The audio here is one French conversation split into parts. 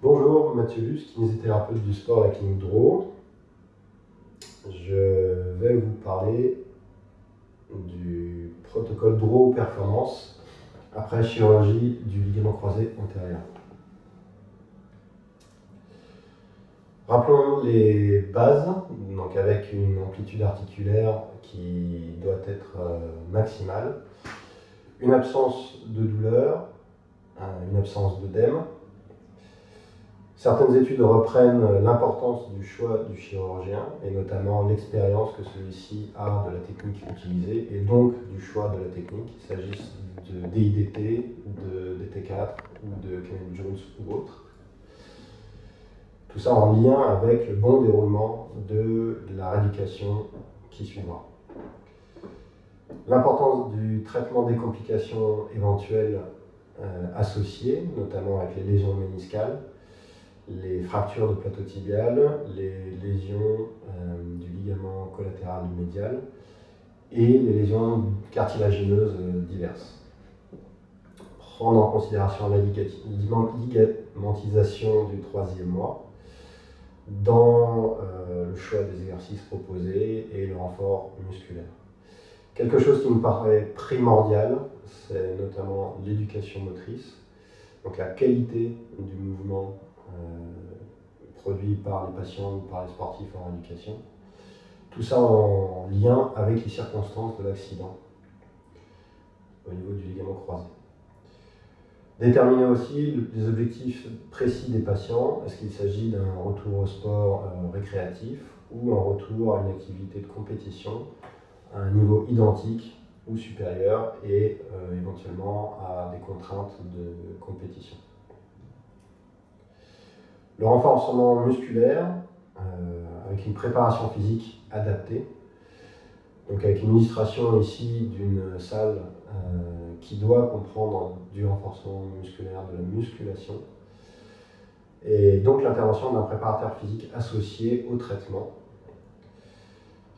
Bonjour, Mathieu Luce, kinésithérapeute du sport à la clinique Dro. Je vais vous parler du protocole Dro Performance après chirurgie du ligament croisé antérieur. Rappelons les bases, donc avec une amplitude articulaire qui doit être maximale, une absence de douleur, une absence d'œdème. Certaines études reprennent l'importance du choix du chirurgien et notamment l'expérience que celui-ci a de la technique utilisée et donc du choix de la technique, qu'il s'agisse de DIDT, de DT4 ou de Kennedy Jones ou autre. Tout ça en lien avec le bon déroulement de la rééducation qui suivra. L'importance du traitement des complications éventuelles associées, notamment avec les lésions méniscales, les fractures de plateau tibial, les lésions du ligament collatéral médial et les lésions cartilagineuses diverses. Prendre en considération la ligamentisation du 3e mois dans le choix des exercices proposés et le renfort musculaire. Quelque chose qui me paraît primordial, c'est notamment l'éducation motrice, donc la qualité du mouvement produit par les patients ou par les sportifs en rééducation. Tout ça en lien avec les circonstances de l'accident au niveau du ligament croisé. Déterminer aussi les objectifs précis des patients. Est-ce qu'il s'agit d'un retour au sport récréatif ou un retour à une activité de compétition à un niveau identique ou supérieur et éventuellement à des contraintes de compétition. Le renforcement musculaire avec une préparation physique adaptée, donc avec une illustration ici d'une salle qui doit comprendre du renforcement musculaire, de la musculation, et donc l'intervention d'un préparateur physique associé au traitement.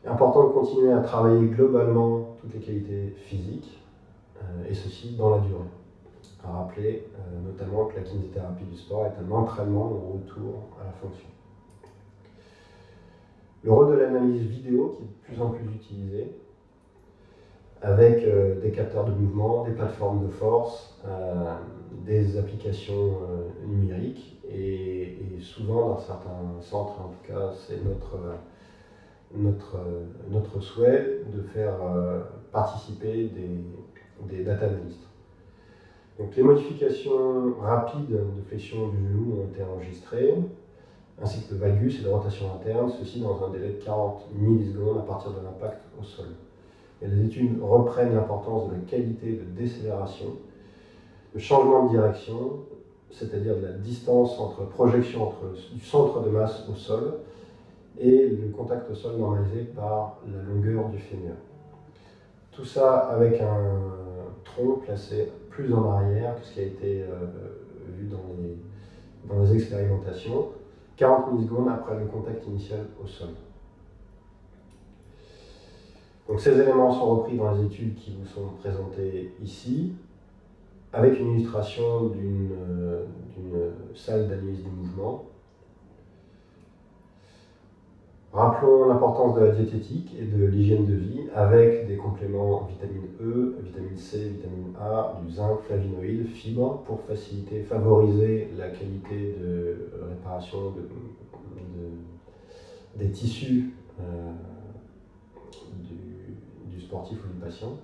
Important de continuer à travailler globalement toutes les qualités physiques, et ceci dans la durée. À rappeler notamment que la kinésithérapie du sport est un entraînement au retour à la fonction. Le rôle de l'analyse vidéo qui est de plus en plus utilisé, avec des capteurs de mouvement, des plateformes de force, des applications numériques et souvent dans certains centres, en tout cas c'est notre souhait de faire participer des data analystes. Donc les modifications rapides de flexion du genou ont été enregistrées, ainsi que le valgus et de rotation interne, ceci dans un délai de 40 millisecondes à partir de l'impact au sol. Et les études reprennent l'importance de la qualité de décélération, le changement de direction, c'est-à-dire de la distance entre projection du centre de masse au sol et le contact au sol normalisé par la longueur du fémur. Tout ça avec un tronc placé plus en arrière que ce qui a été vu dans les expérimentations, 40 millisecondes après le contact initial au sol. Donc ces éléments sont repris dans les études qui vous sont présentées ici, avec une illustration d'une salle d'analyse du mouvement. Rappelons l'importance de la diététique et de l'hygiène de vie avec des compléments vitamine E, vitamine C, vitamine A, du zinc, flavonoïdes, fibres pour faciliter, favoriser la qualité de réparation des tissus du sportif ou du patient.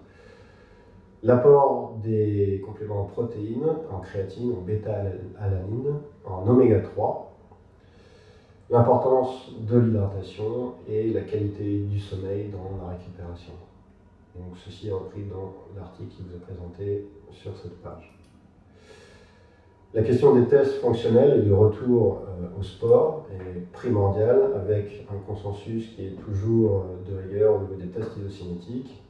L'apport des compléments en protéines, en créatine, en bêta-alanine, en oméga 3. L'importance de l'hydratation et la qualité du sommeil dans la récupération. Donc ceci est repris dans l'article qui vous est présenté sur cette page. La question des tests fonctionnels et du retour au sport est primordiale avec un consensus qui est toujours de rigueur au niveau des tests isocinétiques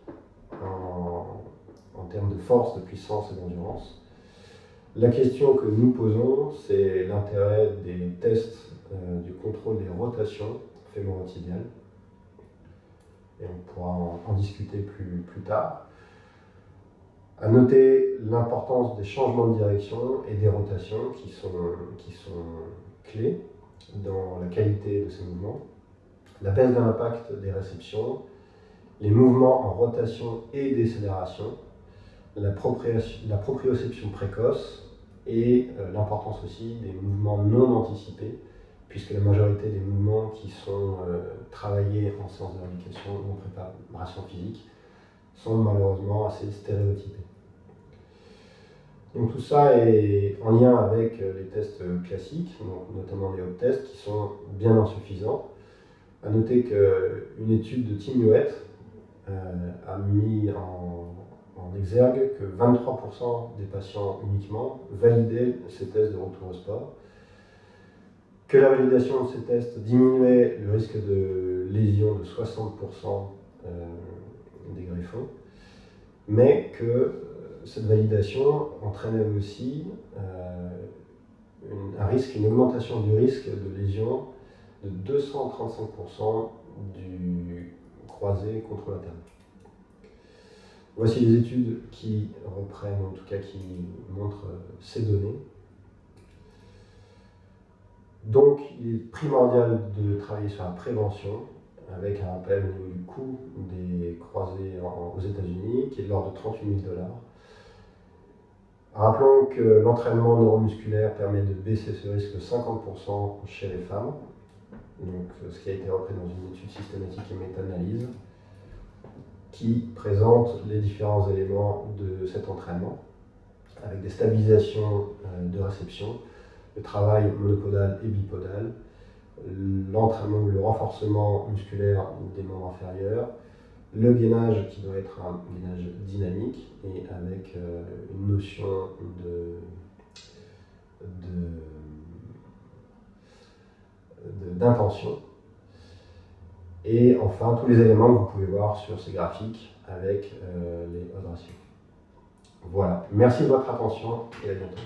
en termes de force, de puissance et d'endurance. La question que nous posons, c'est l'intérêt des tests du contrôle des rotations fémoro-tibiales. Et on pourra en discuter plus tard. À noter l'importance des changements de direction et des rotations qui sont clés dans la qualité de ces mouvements, la baisse de l'impact des réceptions, les mouvements en rotation et décélération, la proprioception précoce et l'importance aussi des mouvements non anticipés, puisque la majorité des mouvements qui sont travaillés en séance de rééducation ou en préparation physique sont malheureusement assez stéréotypés. Donc tout ça est en lien avec les tests classiques, donc notamment les hop tests, qui sont bien insuffisants. À noter qu'une étude de Tim Hewitt a mis en exergue que 23% des patients uniquement validaient ces tests de retour au sport, que la validation de ces tests diminuait le risque de lésion de 60% des greffons, mais que cette validation entraînait aussi une augmentation du risque de lésion de 235% du croisé contre la table. Voici les études qui reprennent, en tout cas qui montrent ces données. Donc, il est primordial de travailler sur la prévention, avec un rappel au niveau du coût des croisés aux États-Unis, qui est de l'ordre de 38 000 $. Rappelons que l'entraînement neuromusculaire permet de baisser ce risque de 50% chez les femmes, donc ce qui a été repris dans une étude systématique et méta-analyse, qui présente les différents éléments de cet entraînement, avec des stabilisations de réception, le travail monopodal et bipodal, l'entraînement, le renforcement musculaire des membres inférieurs, le gainage qui doit être un gainage dynamique et avec une notion d'intention. Et enfin, tous les éléments que vous pouvez voir sur ces graphiques avec les odds ratios. Voilà, merci de votre attention et à bientôt.